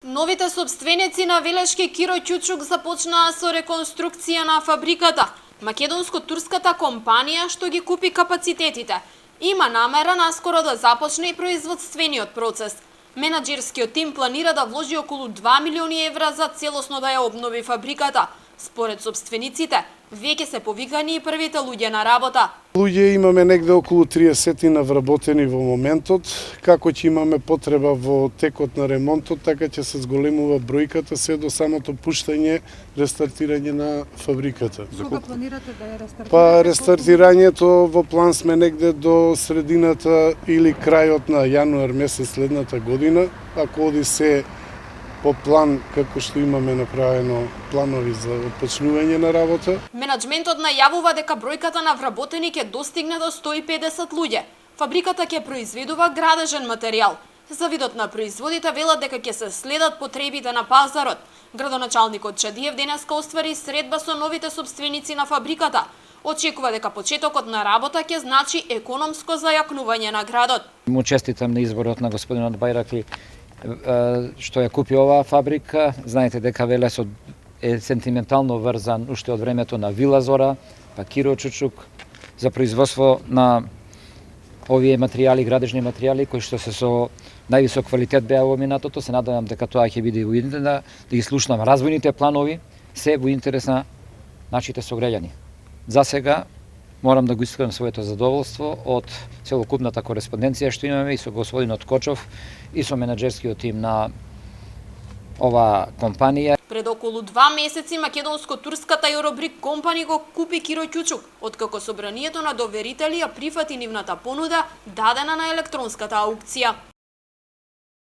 Новите собственици на Велешки Киро Ќучук започнаа со реконструкција на фабриката. Македонско-турската компанија што ги купи капацитетите има намера наскоро да започне и производствениот процес. Менаџерскиот тим планира да вложи околу 2 милиони евра за целосно да ја обнови фабриката. Според собствениците, веќе се повикани и првите луѓе на работа. Луѓе имаме негде околу 30 на вработени во моментот, како ќе имаме потреба во текот на ремонтот, така ќе се зголемува бројката се до самото пуштање, рестартирање на фабриката. Кога планирате да ја рестартирате? Па рестартирањето во план сме негде до средината или крајот на јануар месец следната година, ако оди се по план како што имаме направено планови за отпочнување на работа. Менаџментот најавува дека бројката на вработени ќе достигне до 150 луѓе. Фабриката ќе произведува градежен материјал. За видот на производите велат дека ќе се следат потребите на пазарот. Градоначалникот Чадиев денеска оствари средба со новите собственици на фабриката. Очекува дека почетокот на работа ќе значи економско зајакнување на градот. Му честитам на изборот на господинот Бајракли што ја купи оваа фабрика. Знаете дека Велесот е сентиментално врзан уште од времето на Вила Зора, па Киро Ќучук, за производство на овие материјали, градежни материјали, кои што се со највисок квалитет беа во минатото. Се надевам дека тоа ќе биде уидно да ги слушнам развојните планови, се во интерес на нашите сограѓани. За сега морам да го искрам своето задоволство од целокупната кореспонденција што имаме и со господинот Кочов и со менаџерскиот тим на оваа компанија. Пред околу 2 месеци македонско-турската Eurobrik компани го купи Киро Ќучук, откако собранието на доверители ја прифати нивната понуда дадена на електронската аукција.